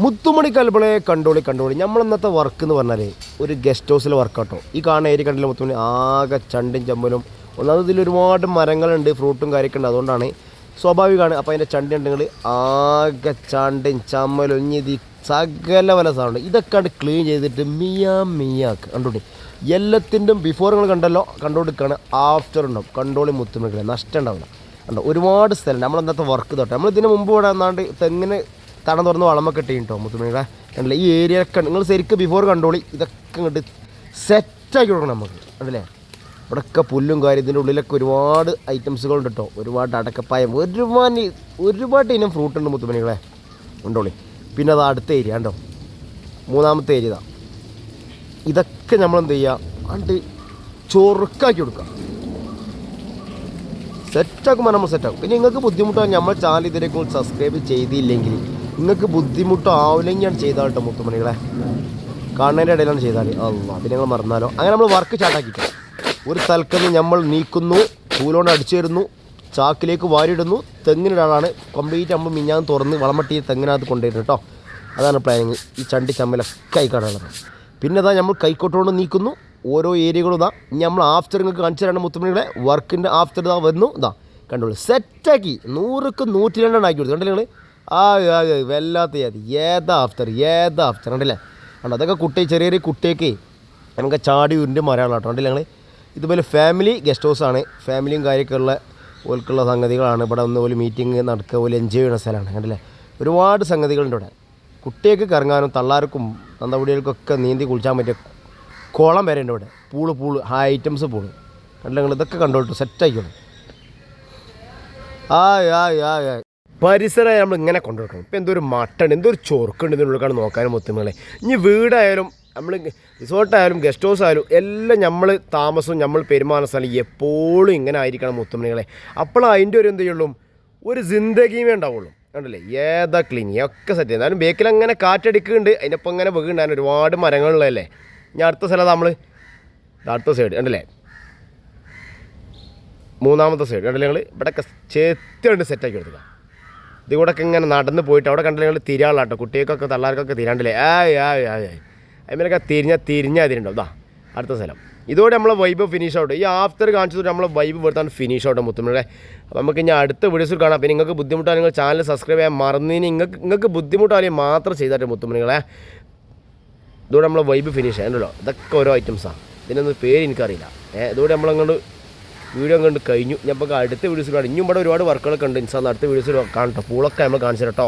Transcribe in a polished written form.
മുത്തുമണി കൽബളെ കണ്ടോളി നമ്മളിന്നത്തെ വർക്ക് എന്ന് പറഞ്ഞാൽ ഒരു ഗസ്റ്റ് ഹൗസിലെ വർക്കാട്ടോ. ഈ കാണുന്ന ഏരിയ കണ്ടില്ല മുത്തുമണി ആകെ ചണ്ടും ചമ്മലും. ഒന്നാമത് ഇതിൽ ഒരുപാട് മരങ്ങളുണ്ട്, ഫ്രൂട്ടും കാര്യമൊക്കെ ഉണ്ട്, അതുകൊണ്ടാണ് സ്വാഭാവികമാണ്. അപ്പോൾ അതിൻ്റെ ചണ്ടി ഉണ്ടെങ്കിൽ ആകെ ചണ്ടും ചമ്മലും ഇഞ്ഞി സകല വല സാധനം ഇതൊക്കെ ആണ് ക്ലീൻ ചെയ്തിട്ട് മിയാക്ക് കണ്ടോളി. എല്ലാത്തിൻ്റെയും ബിഫോർ നിങ്ങൾ കണ്ടല്ലോ, കണ്ടുകൊടുക്കുകയാണ്. ആഫ്റ്റർ ഉണ്ടാവും. കണ്ടോളി മുത്തുമണികളെ നഷ്ടം ഉണ്ടാവില്ല. കണ്ടോ ഒരുപാട് സ്ഥലം നമ്മളിന്നത്തെ വർക്ക് തൊട്ട് നമ്മൾ ഇതിന് മുമ്പ് ഇവിടെ വന്നാണ്ട് തെങ്ങിന് തടം തുറന്ന് വളമൊക്കെ ഇട്ടോ മുത്തുമണികളെ കണ്ടില്ലേ. ഈ ഏരിയയൊക്കെ നിങ്ങൾ ശരിക്കും ബിഫോർ കണ്ടോളി. ഇതൊക്കെ ഇങ്ങോട്ട് സെറ്റാക്കി കൊടുക്കണം നമുക്ക് കണ്ടില്ലേ. ഇവിടെയൊക്കെ പുല്ലും കാര്യം, ഇതിൻ്റെ ഉള്ളിലൊക്കെ ഒരുപാട് ഐറ്റംസുകളുണ്ട് കേട്ടോ. ഒരുപാട് അടക്കപ്പായം, ഒരുപാട് ഇനം ഫ്രൂട്ട് ഉണ്ട് മുത്തുമണികളെ കണ്ടോളി. പിന്നെ അത് അടുത്ത ഏരിയ കണ്ടോ, മൂന്നാമത്തെ ഏരിയ ഇതാ. ഇതൊക്കെ നമ്മളെന്ത് ചെയ്യുക, അണ്ട് ചൊറുക്കാക്കി കൊടുക്കുക. സെറ്റാക്കുമ്പോൾ നമ്മൾ സെറ്റാക്കും. പിന്നെ നിങ്ങൾക്ക് ബുദ്ധിമുട്ടാണ് നമ്മൾ ചാനൽ ഇതിലേക്ക് സബ്സ്ക്രൈബ് ചെയ്തില്ലെങ്കിൽ നിങ്ങൾക്ക് ബുദ്ധിമുട്ടാവില്ലെങ്കിലാണ് ചെയ്താൽ കേട്ടോ മുത്തുമണികളെ. കാണുന്നതിൻ്റെ ഇടയിലാണ് ചെയ്താൽ അല്ല പിന്നെ നിങ്ങൾ മറന്നാലോ. അങ്ങനെ നമ്മൾ വർക്ക് സ്റ്റാർട്ടാക്കിയിട്ട് ഒരു തലക്കന്ന് നമ്മൾ നീക്കുന്നു, പൂലോണ്ട് അടിച്ചു തരുന്നു, ചാക്കിലേക്ക് വാരിയിടുന്നു. തെങ്ങിനിടാനാണ് കംപ്ലീറ്റ് നമ്മൾ മിഞ്ഞാന്ന് തുറന്ന് വളമട്ടി തെങ്ങിനകത്ത് കൊണ്ടുവരുന്നു കേട്ടോ. അതാണ് പ്ലാനിങ്. ഈ ചണ്ടി ചമ്മലൊക്കെ ആയിക്കാണുള്ളത്. പിന്നെ ഇതാ നമ്മൾ കൈക്കോട്ടുകൊണ്ട് നീക്കുന്നു ഓരോ ഏരിയകളും. ഇതാ ഇനി നമ്മൾ ആഫ്റ്റർ നിങ്ങൾക്ക് കാണിച്ചു തരാണ് മുത്തുമണികളെ. വർക്കിൻ്റെ ആഫ്റ്റർ ഇതാ വരുന്നു. ഇതാ കണ്ടോളൂ സെറ്റാക്കി 100ക്ക് 102 ആക്കി കൊടുത്തു കണ്ടില്ലേ നിങ്ങൾ. വല്ലാത്ത ഏതാ ആഫ്റ്റർ കണ്ടില്ലേ. കണ്ടോ അതൊക്കെ ചെറിയ കുട്ടിയൊക്കെ നമുക്ക് ചാടി ഉരുണ്ട് മരമാണ് കേട്ടോ കണ്ടില്ലേ ഞങ്ങൾ. ഇതുപോലെ ഫാമിലി ഗസ്റ്റ് ഹൗസാണ്. ഫാമിലിയും കാര്യമൊക്കെ ഉള്ള ഓൽക്കുള്ള സംഗതികളാണ്. ഇവിടെ ഒന്ന് പോലെ മീറ്റിംഗ് നടക്കുക, പോലെ എൻജോയ് ചെയ്യുന്ന സ്ഥലമാണ് കണ്ടില്ലേ. ഒരുപാട് സംഗതികളുണ്ട് ഇവിടെ. കുട്ടികൾക്ക് കറങ്ങാനും തള്ളാർക്കും തന്തകുടികൾക്കൊക്കെ നീന്തി കുളിച്ചാൻ പറ്റിയ കുളം വരെ ഉണ്ട് ഇവിടെ. പൂള് ഹൈ ഐറ്റംസ് പൂള് കണ്ടില്ല നിങ്ങൾ. ഇതൊക്കെ കണ്ടോളൂ സെറ്റായിക്കോളൂ. പരിസരം നമ്മൾ ഇങ്ങനെ കൊണ്ടുവെക്കണം. ഇപ്പോൾ എന്തൊരു മട്ടുണ്ട്, എന്തൊരു ചൊറുക്കുണ്ട് ഇതിനുള്ളിൽ നോക്കാനും മുത്തുമണികളെ. ഇനി വീടായാലും നമ്മൾ റിസോർട്ടായാലും ഗസ്റ്റ് ഹൗസ് ആയാലും എല്ലാം നമ്മൾ താമസവും നമ്മൾ പെരുമാറുന്ന സ്ഥലം എപ്പോഴും ഇങ്ങനെ ആയിരിക്കണം മുത്തുമണികളെ. അപ്പോൾ അതിൻ്റെ ഒരു എന്ത് ചെയ്യുള്ളൂ, ഒരു ജിന്ദഗിയുമേ ഉണ്ടാവുള്ളൂ കണ്ടില്ലേ. ഏതാ ക്ലീനിങ് ഒക്കെ സെറ്റ് ചെയ്യുന്നത്. എന്നാലും ബേക്കിൽ അങ്ങനെ കാറ്റടിക്കുന്നുണ്ട്, അതിനൊപ്പം ഇങ്ങനെ വീകുണ്ടായിരുന്നു. ഒരുപാട് മരങ്ങളുള്ളതല്ലേ. ഇനി അടുത്ത സ്ഥലം നമ്മൾ അടുത്ത സൈഡ് കണ്ടില്ലേ, മൂന്നാമത്തെ സൈഡ് കണ്ടില്ലേ ഞങ്ങൾ. ഇവിടെയൊക്കെ ചേർത്തുകൊണ്ട് സെറ്റാക്കി എടുക്കുക. ഇത് കൂടെ ഒക്കെ ഇങ്ങനെ നടന്ന് പോയിട്ട് അവിടെ കണ്ടില്ല ഞങ്ങൾ തിരിയാളാട്ടോ. കുട്ടികൾക്കൊക്കെ തള്ളാർക്കൊക്കെ തിരാണ്ടില്ലേ. അതിമേലൊക്കെ തിരിഞ്ഞാൽ അതിനുണ്ടാവും. ഇതാ അടുത്ത സ്ഥലം. ഇതോടെ നമ്മളെ വൈബ് ഫിനിഷ് ഔട്ട്. ഈ ആഫ്റ്റർ കാണിച്ചത് നമ്മളെ വൈബ് വെറുതാണ് ഫിനിഷ് ഔട്ട് മുത്തുമണികളെ. അപ്പോൾ നമുക്ക് ഇനി അടുത്ത വീഡിയോസിൽ കാണാം. പിന്നെ നിങ്ങൾക്ക് ബുദ്ധിമുട്ടാണ്, നിങ്ങൾ ചാനൽ സബ്സ്ക്രൈബ് ചെയ്യാൻ മറന്നതിന് നിങ്ങൾക്ക് ബുദ്ധിമുട്ടാണെങ്കിൽ മാത്രം ചെയ്താട്ടെ മുത്തുമണികളെ. ഇതോടെ നമ്മളെ വൈബ് ഫിനിഷ് ആയല്ലോ. ഇതൊക്കെ ഓരോ ഐറ്റംസാണ്. ഇതിനൊന്നും പേര് എനിക്കറിയില്ല. ഇതോടെ നമ്മളങ്ങോട്ട് വീഡിയോ കണ്ട് കഴിഞ്ഞു. ഞാൻ ഇപ്പോൾ അടുത്ത വീഡിയോസിൽ കാണാം. ഇനിയും ഇവിടെ ഒരുപാട് വർക്കുകളൊക്കെ ഉണ്ട്. ഇൻഷാ അല്ലാഹ് അടുത്ത വീഡിയോസിൽ കാണട്ടോ. പൂളൊക്കെ നമ്മൾ കാണിച്ചു കേട്ടോ.